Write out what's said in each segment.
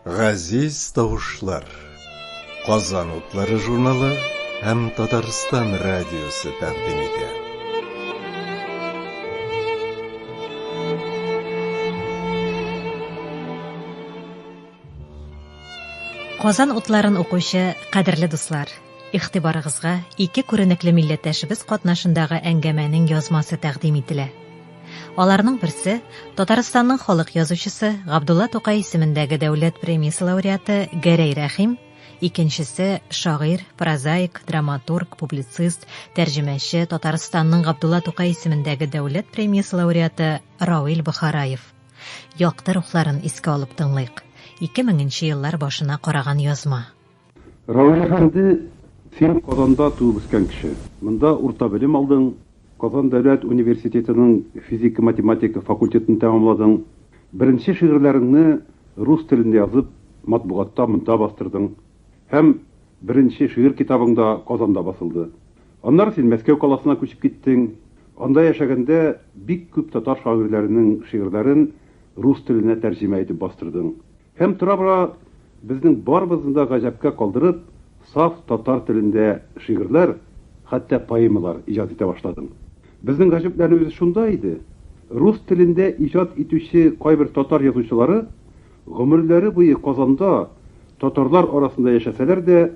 Газиз тавышлар, Казан утлары журналы һәм Татарстан радиосы тәкъдим итә. Казан утларын укучы кадерле дуслар, игътибарыгызга ике күренекле милләттәшебез катнашындагы әңгәмәнең язмасы тәкъдим ителә. Аларның берсе Татарстанның халык язучысы Габдулла Тукай исемендәге дәүләт премиясе лауреаты Гәрәй Рәхим, икенчесе шагыйрь, прозаик, драматург, публицист, тәрҗемәче Татарстанның Габдулла Тукай исемендәге дәүләт премиясе лауреаты Рауил Бохараев. Якты рухларын искә алып тыңлыйк. 2000 еллар башына караган язма. Рауил әфәнде, син Казанда туып үскән кеше. Монда урта белем алдың. Казан дәүләт университетының физика-математика факультетін тәмамладың. Беренче шигырьләреңне рус телендә язып, матбугатта монда бастырдың. Һәм беренче шигырь китабыңда Казанда басылды. Аннары син Мәскәү каласына күчеп киттең. Анда яшәгәндә бик күп татар шагыйрьләренең шигырьләрен рус теленә тәрҗемә итеп бастырдың. Һәм тора-бара безнең барыбызны да гаҗәпкә калдырып, саф татар телендә шигырьләр, хәтта поэмалар иҗат итә башладың. Безнең гаҗәпләнүебез шунда иде. Рус телендә иҗат итүче кайбер татар язучылары гомерләре буе Казанда татарлар арасында яшәсәләр дә,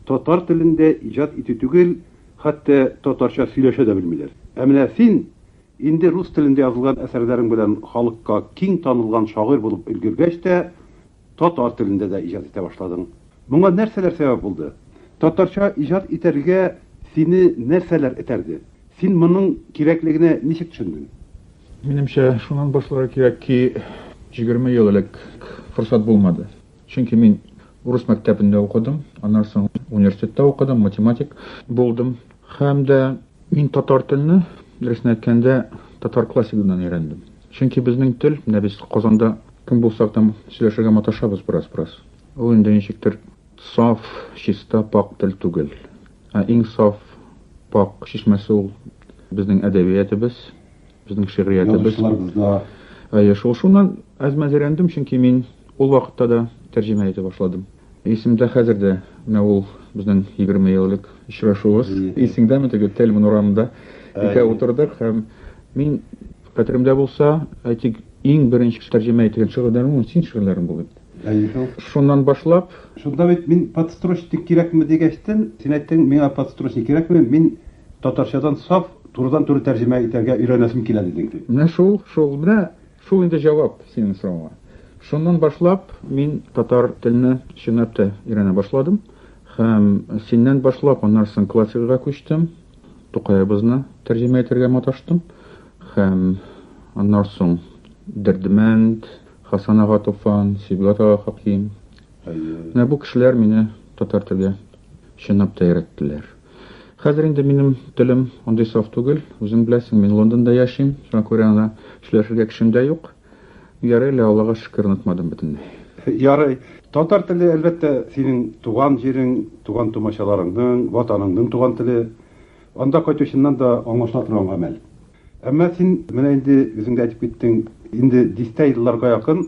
татар телендә иҗат итү түгел, хәтта татарча сөйләшә дә белмиләр. Ә менә син инде рус телендә язылган әсәрләрең белән халыкка киң танылган шагыйрь булып өлгергәч тә, татар телендә дә иҗат итә башладың. Моңа нәрсәләр сәбәп булды? Татарча иҗат итәргә сине нәрсәләр этәрде? Син моның кирәклегенә ничек төшендең? Минемчә, шуннан башларга кирәк ки, 20 ел элек форсат булмады. Чөнки мин урыс мәктәбендә укыдым, аннан соң университетта укыдым, математик булдым. Һәм дә мин татар телене, дөресен әйткәндә, татар классигынан өйрәндем. Чөнки безнең тел, менә без Казанда кем булсак та сөйләшергә маташабыз бераз. Ул инде ничектер саф, чиста, пак тел түгел. Иң саф, пак шишмәсе ул безнең әдәбиятыбыз, безнең шигъриятыбыз. Шуннан әзмәз өйрәндем, чөнки мин ул вакытта да тәрҗемә итә башладым. Исемдә хәзер дә менә ул безнең 20 ел элек очрашуыбыз. Исеңдәме теге Тельман урамында икәү утырдык һәм мин хәтеремдә булса, әйтик, иң беренче тәрҗемә ителгән шигырьләрем син шигырьләрең булды. Шуннан башлап, шунда бит мин подстрочник кирәкме дигәчтен, син әйттең, миңа подстрочник кирәкме? Мин татарчадан саф, турыдан-туры тәрҗемә итәргә өйрәнәсем килә дидең. Менә шул инде җавап синең соравыңа. Шуннан башлап мин татар телене чынлап та өйрәнә башладым. Һәм синнән башлап аннан соң классикага күчтем. Тукайыбызны тәрҗемә итәргә маташтым. Һәм аннан соң Дәрдемәнд, Хасан ага Туфан, Сибгат ага Хаким. Менә бу кешеләр мине татар телгә чынлап та өйрәттеләр. Хәзер инде минем телем андый саф түгел. Үзең беләсең, мин Лондонда яшим. Шуңа күрә анда эшләшергә кешем дә юк. Ярый әле Аллага шөкер онытмадым бөтенләй. Ярый. Татар теле әлбәттә синең туган җирең, туган тумачаларыңның, ватаныңның туган теле. Анда кайтучыннан да аңлашыла торган гамәл. Әмма син менә инде үзең дә әйтеп киттең, инде 10 елларга якын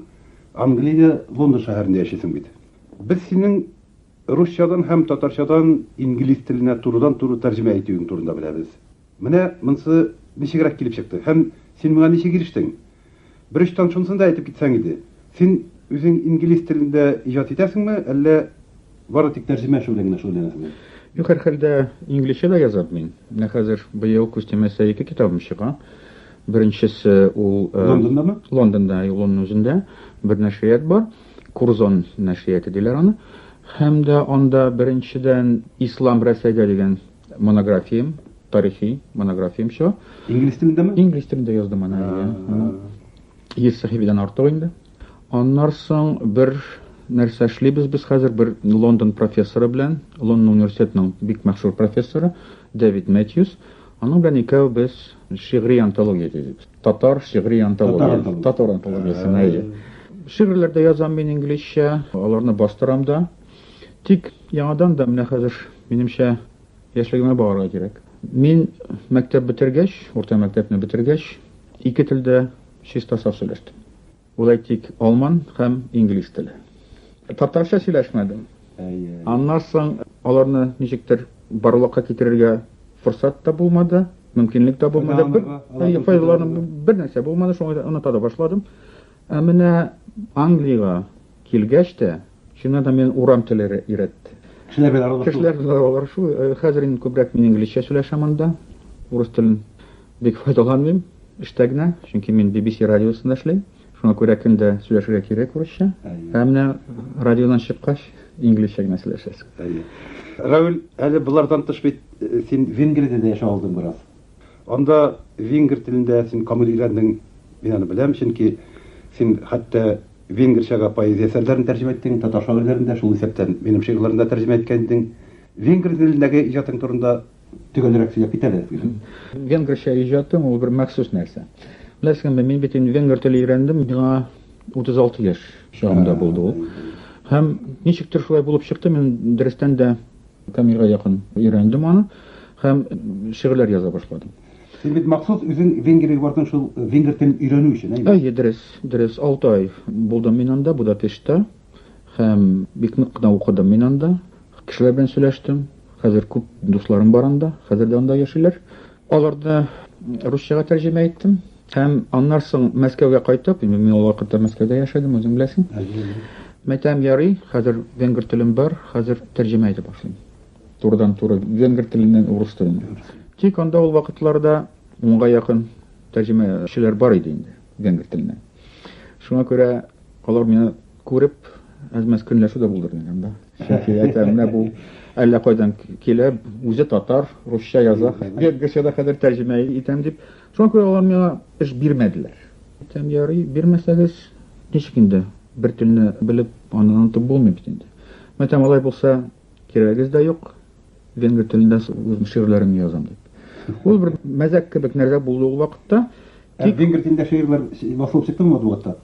Англия, Лондон шәһәрендә яшисең бит. Без синең русчадан һәм татарчадан инглиз теленә турыдан-туры тәрҗемә итүең турында беләбез. Менә монысы ничегрәк килеп чыкты? Һәм син моңа ничек ирештең? Берштан шунысын да әйтеп китсәң иде. Син үзең инглиз телендә иҗат итәсеңме, әллә бары тик тәрҗемә эшләгәнгә шөгыльләнәсеңме? Юк, һәрхәлдә инглизчә дә язам мин. Менә хәзер быел күстәмәсә 2 китабым чыга. Беренчесе ул Лондондамы? Лондонда, Лондон үзендә бер нәшрият бар. Курзон нәшрияты диләр аны. Һәм дә анда беренчедән Ислам Рәсәйдә дигән монографиям, тарихи монографиям чыга. Инглиз телендәме? Инглиз телендә яздым аны. 100 сәхифәдән артык инде. Аннан соң бер нәрсә эшлибез без хәзер бер Лондон профессоры белән, Лондон университетының бик мәшһүр профессоры Дэвид Мэтьюс. Аның белән икәү без шигъри антология дибез. Татар шигъри антология. Татар антологиясе. Шигырьләрдә язам мин инглизчә, аларны бастырам да. Тик яңадан да менә хәзер минемчә яшьлегемә барырга кирәк. Мин мәктәп бетергәч, орта мәктәпне бетергәч, ике телдә чиста саф сөйләштем. Ул тик алман һәм инглиз теле. Татарча сөйләшмәдем. Аннан соң аларны ничектер барлыкка китерергә форсат та булмады, мөмкинлек тә булмады. Файдаланып бер нәрсә булмады, шуңа оныта да башладым. Ә менә Англиягә килгәч тә, шунда да мен урам телләре өйрәтте. Кешеләр белән аралашу. Хәзер инде күбрәк мин инглизчә сөйләшәм анда. Урыс телен бик файдаланмыйм эштә генә, чөнки мин BBC радиосында эшлим. Шуңа күрә көндә сөйләшергә кирәк урысча. Ә менә радиодан чыккач инглизчә генә сөйләшәсең. Равил, әле булардан тыш бит син Венгриядә дә яшәп алдың бераз. Анда венгр телендә син камил өйрәндең, мин аны беләм, чөнки син хәтта венгрчага поэзия әсәрләрен тәрҗемә иттең, татар шагыйрьләрен дә шул исәптән минем шигырьләрне дә тәрҗемә иткән идең. Венгр телендәге иҗатың турында төгәлрәк сөйләп кит әле. Венгрча иҗатым ул бер махсус нәрсә. Беләсеңме, мин бит инде венгр теле өйрәндем, миңа 36 яшь чагымда булды ул. Һәм ничектер шулай булып чыкты, мин дәрестән дә камилга якын өйрәндем аны һәм шигырьләр яза башладым. Син бит махсус үзең Венгриягә бардың шул венгр телен өйрәнү өчен, әйе? Әйе, дөрес. 6 ай булдым мин анда, Будапештта. Һәм бик нык кына укыдым мин анда. Кешеләр белән сөйләштем. Хәзер күп дусларым бар анда, хәзер дә анда яшиләр. Аларны русчага тәрҗемә иттем. Һәм аннан соң Мәскәүгә кайтып, мин ул вакытта Мәскәүдә яшәдем, үзең беләсең. Мәйтәм ярый, хәзер венгр телем бар, хәзер тәрҗемә итеп башлыйм. Турыдан-туры венгр теленнән урыс теленә. Тик анда ул вакытларда 10-га якын тәрҗемәчеләр бар иде инде венгр теленә. Шуңа күрә алар мине күреп, әзмәс көнләшү дә булдырды анда. Чөнки әйтәм, менә бу әллә кайдан килә, үзе татар, русча яза, венгрча да хәзер тәрҗемә итәм дип. Шуңа күрә алар миңа эш бирмәделәр. Әйтәм, ярый, бирмәсәгез, ничек инде бер телне белеп, аны онытып булмый бит инде. Мәйтәм, алай булса, кирәгез дә юк, венгр телендә үзем шигырьләремне язам дип. Ул бер мәзәк кебек нәрсә булды ул вакытта. Венгр телендә шигырьләр басылып чыктымы бу вакытта?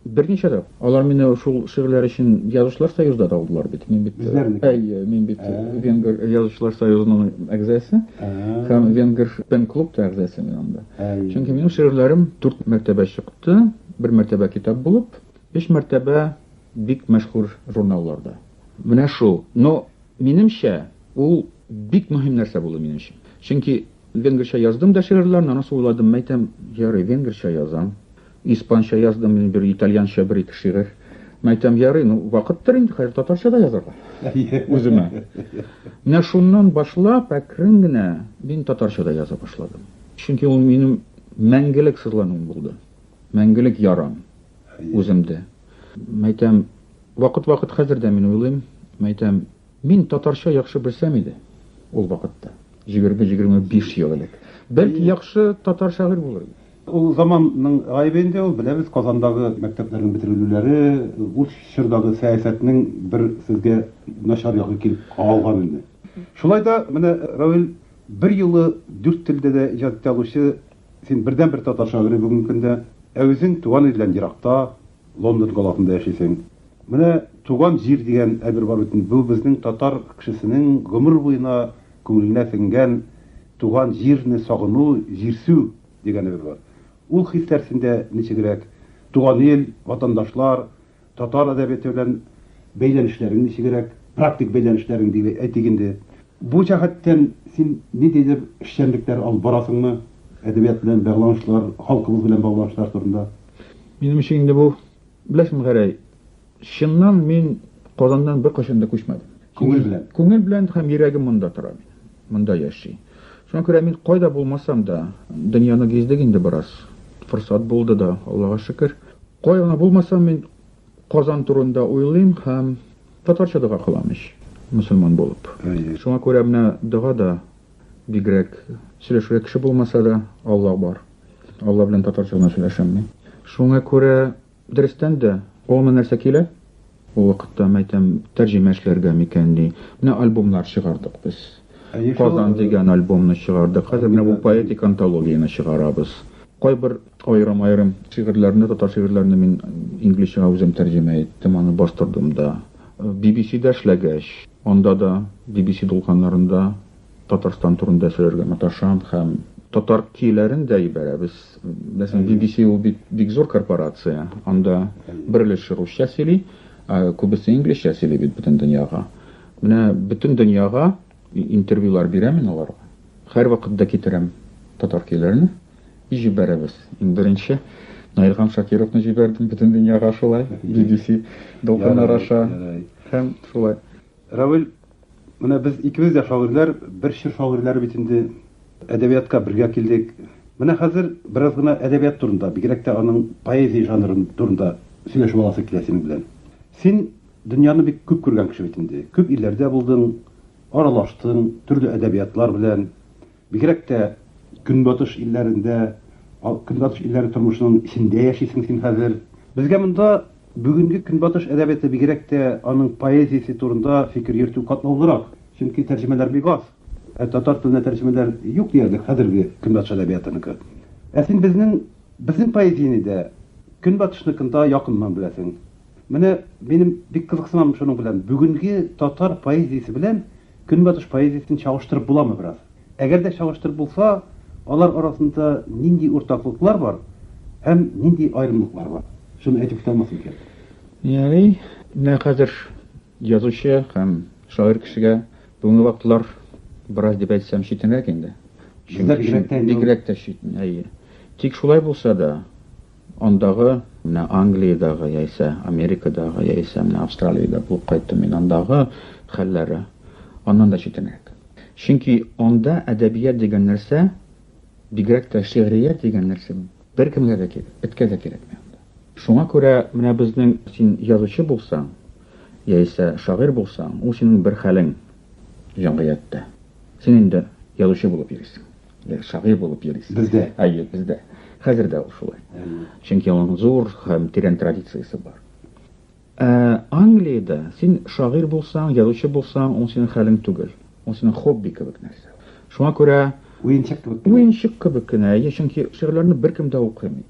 Берничә дә. Алар мине шул шигырьләр өчен Язучылар союзда да алдылар бит. Мин бит мин бит Венгр Язучылар союзының әгъзасы һәм Венгр фэн-клуб әгъзасы мин анда. Чөнки минем шигырьләрем 4 мәртәбә чыкты, 1 мәртәбә китап булып, 5 мәртәбә бик мәшһүр журналларда. Менә шул. Но минемчә ул бик мөһим нәрсә булды минем өчен. Чөнки венгрча яздым да шигырьләрне, аны уйладым, мәйтәм, ярый, венгрча язам. Испанча яздым, мин бер итальянча бер ике шигырь. Мәйтәм, ярый, вакыттыр инде, хәзер татарча да язарга. Үземә. Менә шуннан башлап, әкрен генә мин татарча да яза башладым. Чөнки ул минем мәңгелек сызлануым булды. Мәңгелек ярам үземдә. Мәйтәм, вакыт хәзер дә мин уйлыйм, мәйтәм, мин татарча яхшы белсәм иде ул вакытта. 20-25 ел элек. Бәлки яхшы татар шагыйрь булыр. Ул заманның гайбендә ул беләбез Казандагы мәктәпләрнең бетерелүләре, ул чордагы сәясәтнең бер сезгә начар ягы килеп алган инде. Шулай да менә Равил 1 елы 4 телдә дә иҗат итә алучы син бердән-бер татар шагыйрь бүгенге көндә, үзең туган илдән еракта, Лондон каласында яшисең. Менә туган җир дигән әбер бар бит. Бу безнең татар кешесенең гомер буена күңеленә сеңгән туган җирне сагыну, җирсү дигән әбер бар. Ул хисләрсендә ничегрәк туган ил, ватандашлар, татар әдәбияты белән бәйләнешләрең ничегрәк, практик бәйләнешләрең дип әйтик инде. Бу җәһәттән син ниндидер эшчәнлекләр алып барасыңмы? Әдәбият белән багланышлар, халкыбыз белән багланышлар турында. Минем өчен инде бу, беләсеңме, Гәрәй, чыннан мин Казаннан бер кашан да күчмәдем. Күңел белән һәм йөрәгем монда тора. Монда яши. Шуңа күрә мин кайда булмасам да, дөньяны гездек инде бераз. Форсат булды да, Аллага шөкер. Кайда булмасам мин Казан турында уйлыйм һәм татарча дога кылам ич, мусульман булып. Шуңа күрә менә дога да бигрәк сөйләшергә кеше булмаса да, Алла бар. Алла белән татарча гына сөйләшәм мин. Шуңа күрә дөрестән дә ул нәрсә килә. Ул вакытта мәйтәм тәрҗемә эшләргә микәнни. Менә альбомнар чыгардык без. Казан дигән альбомны чыгардык. Хәзер менә бу поэтик антологияны чыгарабыз. Кайбер айрым шигырьләрне, татар шигырьләрне мин инглизчәгә үзем тәрҗемә иттем, аны бастырдым да. BBC-дә эшләгәч, анда да BBC дулканнарында Татарстан турында сөйләргә маташам һәм татар көйләрен дә ибәрәбез. Мәсәлән, BBC ул бик зур корпорация. Анда берлеше русча сөйли, күбесе инглизчә сөйли бит бөтен дөньяга. Менә бөтен дөньяга интервьюлар бирәм мин аларга. Һәр вакытта китерәм татар көйләрен и җибәрәбез. Иң беренче Наилгам Шакировны җибәрдем бөтен дөньяга шулай. BBC Долкыннар аша һәм шулай. Равил, менә без икебез дә шагыйрьләр, бер чир шагыйрьләр бит инде әдәбиятка бергә килдек. Менә хәзер бераз гына әдәбият турында, бигрәк тә аның поэзия жанры турында сөйләшеп аласы килә синең белән. Син дөньяны бик күп күргән кеше бит инде. Күп илләрдә булдың, аралаштың, төрле әдәбиятлар белән. Бигрәк тә көнбатыш илләрендә, көнбатыш илләре тормышының эчендә яшисең син хәзер. Безгә монда бүгенге көнбатыш әдәбияты бигрәк тә аның поэзиясе турында фикер йөртү катлаулырак. Чөнки тәрҗемәләр бик аз. Татар теленә тәрҗемәләр юк диярлек хәзерге көнбатыш әдәбиятыныкы. Син безнең поэзияны да көнбатышныкында якыннан беләсең. Менә минем бик кызыксынам шуның белән. Бүгенге татар поэзиясе белән көнбатыш поэзиясын чагыштырып буламы бераз? Әгәр дә чагыштырып булса, алар арасында нинди уртаклыклар бар һәм нинди аерымлыклар бар? Шуны әйтеп китәмәсең икән. Ягъни, менә хәзер язучы һәм шагыйрь кешегә бүгенге вакытлар бераз дип әйтсәм читенрәк инде. Бигрәк тә читен, әйе. Тик шулай булса да, андагы, менә Англиядагы яисә Америкадагы яисә менә Австралиядә булып кайттым мин, андагы хәлләре аннан да читенрәк. Чөнки анда әдәбият дигән нәрсә, бигрәк тә шигърият дигән нәрсә беркемгә дә кирәк, эткә дә кирәкми. Шуңа күрә менә безнең син язучы булсаң, яисә шагыйрь булсаң, ул синең бер хәлең җәмгыятьтә. Син инде язучы булып йөрисең, шагыйрь булып йөрисең. Бездә. Әйе, бездә. Хәзер дә ул шулай. Чөнки аның зур һәм тирән традициясе бар. Англиядә син шагыйрь булсаң, язучы булсаң, ул синең хәлең түгел. Ул синең хобби кебек нәрсә. Шуңа күрә уенчык кебек кенә, чөнки шигырьләрне беркем дә укымый.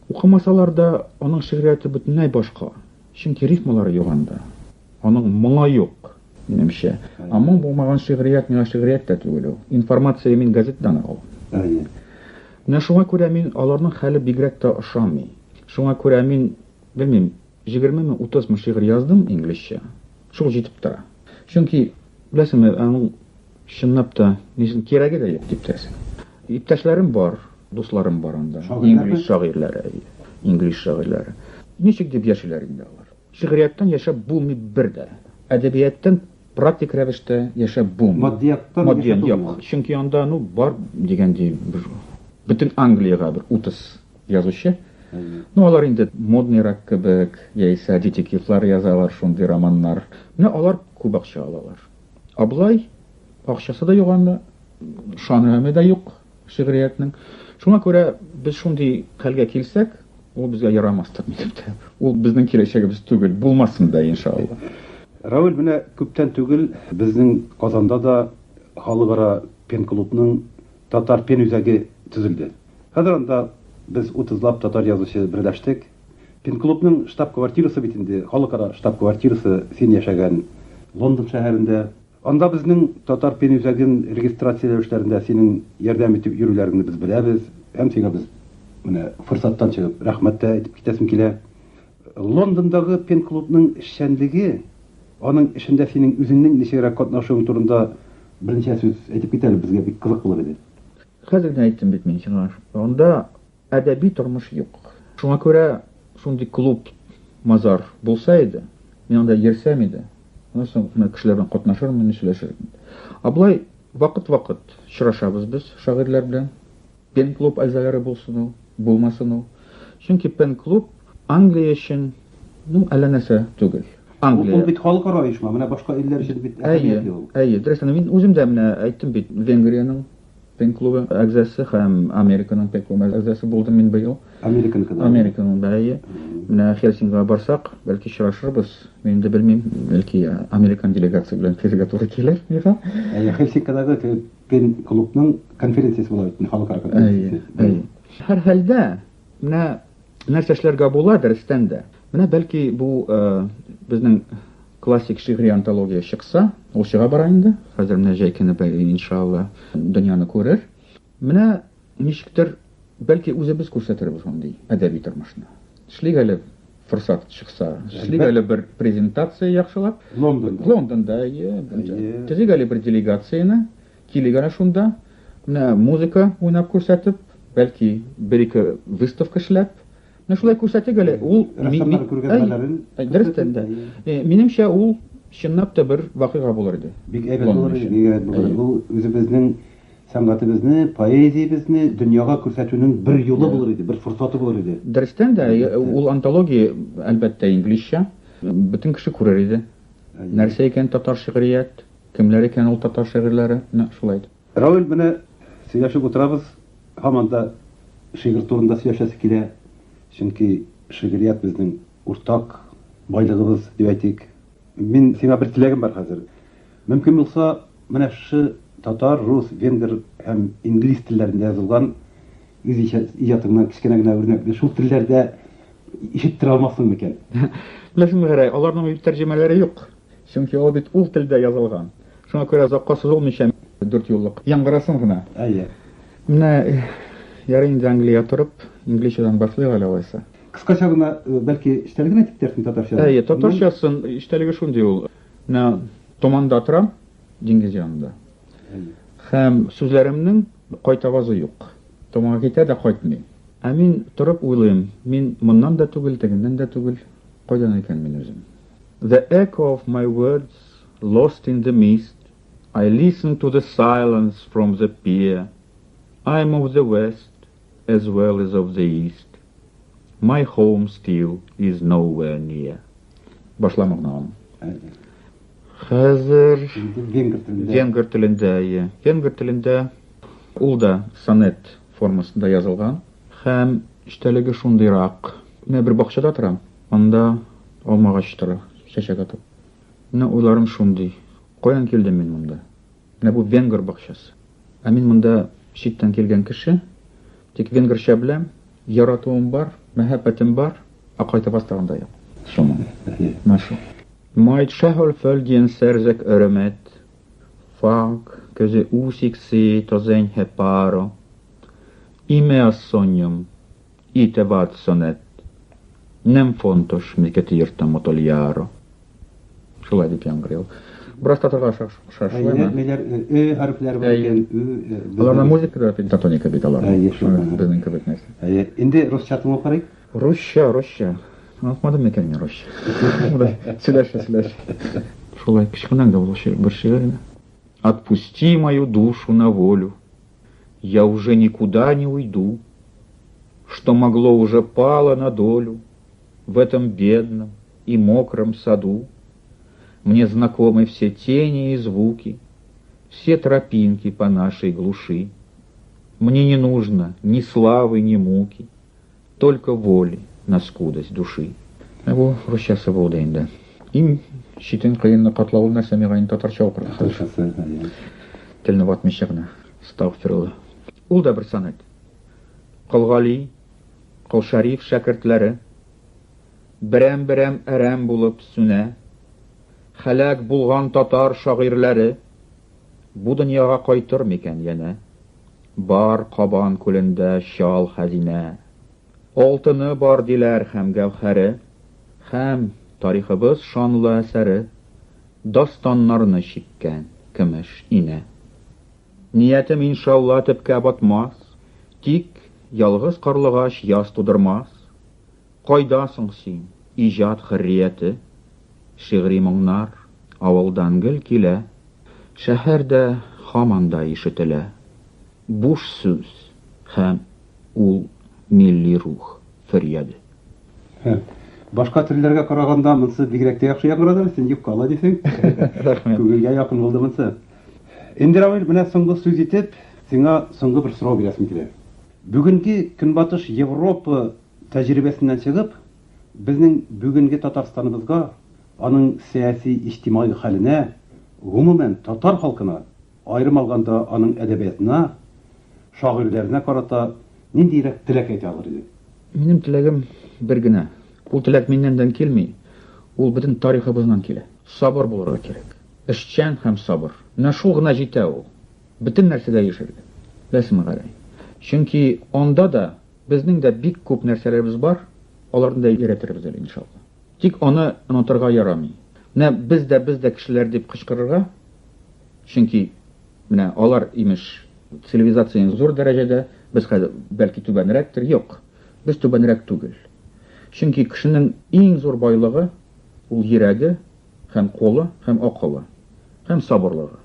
Укымасалар да аның шигърияте бөтенләй башка. Чөнки рифмалары юк анда. Аның моңа юк, минемчә. Моң булмаган шигърият миңа шигърият та түгел. Информация мин газетадан алам. Менә шуңа күрә мин аларның хәле бигрәк тә ошамый. Шуңа күрә мин, белмим, 20-30 мең шигырь яздым инглизчә. Шул җитеп тора. Чөнки беләсеңме, аның чынлап та ничек кирәге дә юк дип тәсең. Иптәшләрем бар, дусларым бар анда. Инглиз шагыйрьләре, инглиз шагыйрьләре. Ничек дип яшиләр инде алар? Шигърияттан яшәп булмый бер дә. Әдәбияттан практик рәвештә яшәп булмый. Матдияттан юк. Чөнки анда бар дигәндәй бөтен Англиягә бер 30 язучы. Алар инде модныйрак кебек, яисә детективлар язалар, шундый романнар. Алар күп акча алалар. Аблай акчасы да юк анда, шанры да юк шигъриятның. Шуңа күрә без шундый хәлгә килсәк, ул безгә ярамастыр дип тә. Ул безнең киләчәгебез түгел, булмасын да иншалла. Равил, менә күптән түгел безнең Казанда да халыкара пен-клубның татар пен үзәге төзелде. Хәзер анда без 30лап татар язучы берләштек. Пен-клубның штаб-квартирасы бит инде, халыкара штаб-квартирасы син яшәгән Лондон шәһәрендә. Анда безнең татар пен үзәген регистрацияләү эшләрендә синең ярдәм итеп йөрүләреңне без беләбез. Һәм сиңа без менә форсаттан чыгып рәхмәт тә әйтеп китәсем килә. Лондондагы пен-клубның эшчәнлеге, аның эшендә синең үзеңнең ничегрәк катнашуың турында берничә сүз әйтеп китәле, безгә бик кызык булыр иде. Хәзер дә әйттем бит мин сиңа. Анда әдәби тормыш юк. Шуңа күрә шундый клуб мазар булса иде, мин анда йөрсәм иде. Аннан соң кешеләр белән катнашырмын, сөйләшермен. Аблай вакыт-вакыт очрашабыз без шагыйрьләр белән. Пен-клуб әгъзалары булсын ул, булмасын ул. Чөнки пен-клуб Англия өчен, әллә нәрсә түгел. Англия. Ул бит халыкара оешма, менә башка илләр өчен бит әһәмиятле ул. Әйе, дөрестән мин үзем дә менә әйттем бит, Венгриянең пен-клубы әгъзасы һәм Американың пен-клубы әгъзасы булдым мин быел. Американың бәйе. Менә Хельсинкига барсак, бәлки очрашырбыз. Мин дә белмим, бәлки Американ делегация белән килергә туры килер, миңа. Хельсинкидагы пен-клубның конференциясе була бит, халыкара конференциясе. Һәр хәлдә менә нәрсә эшләргә була дөрестән дә. Менә бәлки бу безнең классик шигъри антология чыкса, ул чыга бара инде. Хәзер менә җәйкене иншалла дөньяны күрер. Менә ничектер бәлки үзебез күрсәтербез мондый әдәби тормышны. Эшлик әле форсат чыкса, эшлик әле бер презентация яхшылап. Лондонда, тезик әле бер делегацияне, килик әле шунда. Менә музыка уйнап күрсәтеп, бәлки бер-ике выставка эшләп. Менә шулай күрсәтик әле. Ул дөрестән дә. Минемчә ул чынлап та бер вакыйга булыр иде. Бик әйбәт булыр иде. Ул үзебезнең сәнгатебезне, поэзиябезне дөньяга күрсәтүнең бер юлы булыр иде, бер форсаты булыр иде. Дөрестән дә ул антология әлбәттә инглизчә. Бөтен кеше күрер иде. Нәрсә икән татар шигърият, кемләр икән ул татар шигырьләре, шулай. Равил, менә сөйләшеп утырабыз, һаман да шигырь турында сөйләшәсе килә. Чөнки шигърият безнең уртак байлыгыбыз дип әйтик. Мин сиңа бер теләгем бар хәзер. Мөмкин булса, менә шу татар, рус, венгер һәм инглиз телләрендә язылган үз иҗатыңнан кечкенә генә үрнәкле шул телләрдә ишеттер алмассың микән? Беләсеңме, Гәрәй, аларның тәрҗемәләре юк. Чөнки ул бит ул телдә язылган. Шуңа күрә озакка сузылмыйча 4 юллык яңгырасын гына. Әйе. Менә ярый инде Англия торып, инглизчәдән башлыйк әле алайса. Кыскача гына бәлки эштәлеген әйтеп торсын татарча. Әйе, татарчасын эштәлеге шундый ул. Менә томанда торам, диңгез янында. Һәм сүзләремнең кайтавазы юк. Томага китә дә кайтмый. Ә мин торып уйлыйм, мин моннан да түгел, тегеннән дә түгел. Кайдан икән мин үзем? The echo of my words lost in the mist. I listen to the silence from the pier. I'm of the west as well as of the east. My home still is nowhere near. Башламаган. Хәзер венгер телендә, венгер телендә ул да сонет формасында язылган. Һәм эштәлеге шундыйрак. Менә бер бакчада торам. Анда алма агач тора, чәчәк атып. Менә уйларым шундый. Каян килдем мин монда? Менә бу венгер бакчасы. Ә мин монда читтән килгән кеше. Тик венгерчә беләм, яратуым бар, мәхәббәтем бар, кайтып астагында юк. Шуны. Машу. Mitt självföljen särsek örmet, fag, köze usiksi tosen heparo, imeas sonjum, ite vatsonet, nem fontos, mikä tirta motoljaro. Шулай дип яңгырый. Бераз татарга шашлыймы? Милләр хәрефләре бар икән. Аларның музыкада пентатоника бит алар. Безнең кебек нәрсә. Әйе. Инде русча тыңлап карыйк. Русча. Unutmadım mı kendini Roş? Сөйләш. Шулай кичкенән дә ул бер шигырь. Отпусти мою душу на волю. Я уже никуда не уйду. Что могло уже пало на долю в этом бедном и мокром саду. Мне знакомы все тени и звуки, все тропинки по нашей глуши. Мне не нужно ни славы, ни муки, только воли на скудость души. Бу русчасы булды инде. Иң читен кыйынны катлавы нәрсә миңа инде татарча укыр. Телне ватмыйча гына. Стагфирулла. Ул да бер сонет. Кылгали, Кылшариф шәкертләре берәм-берәм әрәм булып сүнә. Хәлак булган татар шагыйрьләре бу дөньяга кайтыр микән янә? Бар Кабан күлендә шал хәзинә. Алтыны бар диләр һәм гәүһәре, һәм тарихыбыз шанлы әсәре, дастаннарны чиккән көмеш инә. Ниятем иншалла төпкә батмас, тик ялгыз карлыгач яз тудырмас. Кайдасың син, иҗат хөррияте? Шигъри моңнар авылдан гел килә, шәһәрдә һаман да ишетелә. Буш сүз һәм ул милли рух фәрияде. Башка телләргә караганда монсы бигрәк тә яхшы яңгырады, син юккала дисең. Күңелгә якын булды монсы. Инде Равил, менә соңгы сүз итеп, сиңа соңгы бер сорау бирәсем килә. Бүгенге Көнбатыш Европа тәҗрибәсеннән чыгып, безнең бүгенге Татарстаныбызга, аның сәяси, иҗтимаи хәленә, гомумән татар халкына, аерым алганда аның әдәбиятына, шагыйрьләренә карата ниндирәк теләк әйтә алыр иде? Минем теләгем бер генә. Ул теләк миннән килми. Ул бөтен тарихыбыздан килә. Сабыр булырга кирәк. Эшчән һәм сабыр. Менә шул гына җитә ул. Бөтен нәрсәдә яшәргә. Рәсеме гарай. Чөнки анда да безнең дә бик күп нәрсәләребез бар, аларны да өйрәтербез әле иншалла. Тик аны онытырга ярамый. Менә без дә кешеләр дип кычкырырга, чөнки менә алар имеш цивилизацияның зур дәрәҗәдә, без хәзер бәлки түбәнрәктер, юк. Без түбәнрәк түгел. Чөнки кешенең иң зур байлыгы ул йөрәге, һәм колы, һәм акылы, һәм сабырлыгы.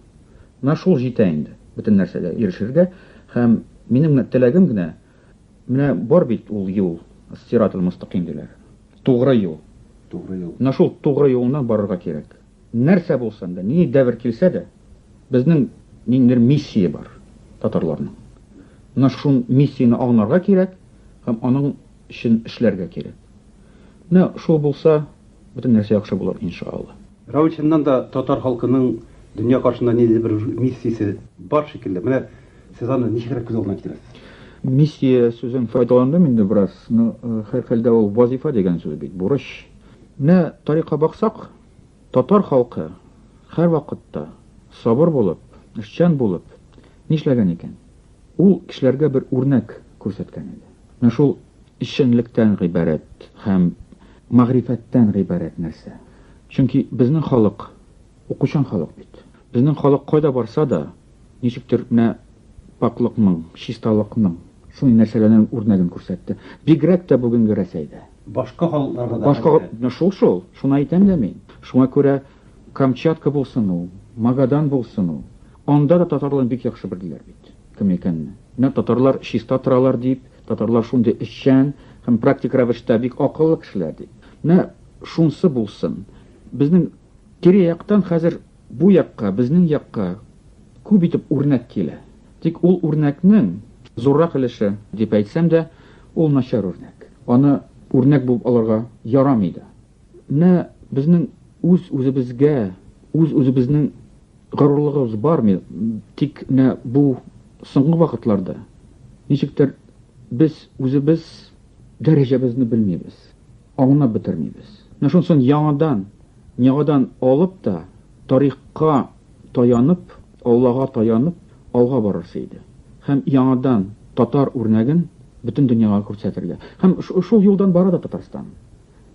Менә шул җитә инде бөтен нәрсәгә ирешергә, һәм минем теләгем генә менә бар бит ул юл, сиратул мустақим диләр. Тугры юл. Тугры юл. Менә шул тугры юлдан барырга кирәк. Нәрсә булсын да, ни дәвер килсә дә, безнең ниндидер миссия бар татарларның. Менә шул миссияны аңларга кирәк, һәм аның өчен эшләргә кирәк. Менә шул булса, бөтен нәрсә яхшы булыр иншалла. Равил, чыннан да татар халкының дөнья каршында ниндидер бер миссиясе бар шикелле. Менә сез аны ничегрәк күз алдына китерәсез? Миссия сүзен файдаландым инде бераз. Һәр хәлдә ул вазифа дигән сүз бит, бурыч. Менә тарихка баксак, татар халкы һәр вакытта сабыр булып, эшчән булып нишләгән икән? Ул кешеләргә бер үрнәк күрсәткән иде. Менә шул эшчәнлектән гыйбарәт һәм мәгърифәттән гыйбарәт нәрсә. Чөнки безнең халык укучан халык бит. Безнең халык кайда барса да, ничектер менә паклыкның, чисталыкның, шундый нәрсәләрнең үрнәген күрсәтте. Бигрәк тә бүгенге Рәсәйдә. Башка халыкларга да. Башка шул, шуны әйтәм дә мин. Шуңа күрә Камчатка булсын ул, Магадан булсын ул. Анда да татарларны бик яхшы белделәр бит. Кем икәнне? Менә татарлар чиста торалар дип, татарлар шундый эшчән һәм практик рәвештә бик акыллы кешеләр дип. Менә шунсы булсын. Безнең тирә-яктан хәзер бу якка, безнең якка күп итеп үрнәк килә. Тик ул үрнәкнең зуррак өлеше дип әйтсәм дә, ул начар үрнәк. Аны үрнәк булып алырга ярамый да. Менә безнең үзебезгә, үзебезнең горурлыгыбыз бармы? Тик менә бу соңгы вакытларда ничектер без үзебез дәрәҗәбезне белмибез, аңлап бетермибез. Менә шунсын яңадан алып да тарихка таянып, Аллага таянып, алга барырсы иде. Һәм яңадан татар үрнәген бөтен дөньяга күрсәтергә. Һәм шул юлдан бара да Татарстан.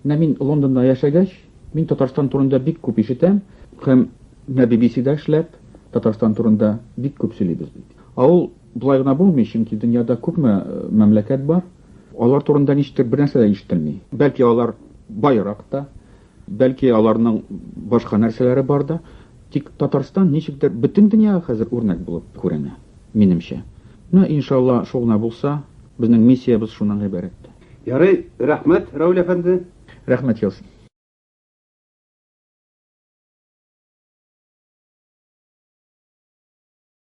Менә мин Лондонда яшәгәч, мин Татарстан турында бик күп ишетәм, һәм BBC-дә эшләп, Татарстан турында бик күп сөйлибез бит. Ул булай гына булмый, чөнки дөньяда күпме мәмләкәт бар. Алар турында ничектер бер нәрсә дә ишетелми. Бәлки алар байрак та, бәлки аларның башка нәрсәләре бар да. Тик Татарстан ничектер бөтен дөньяга хәзер үрнәк булып күренә, минемчә. Менә иншалла шул гына булса, безнең миссиябыз шуннан гыйбарәт. Ярый, рәхмәт, Равил әфәнде. Рәхмәт, Ялсин.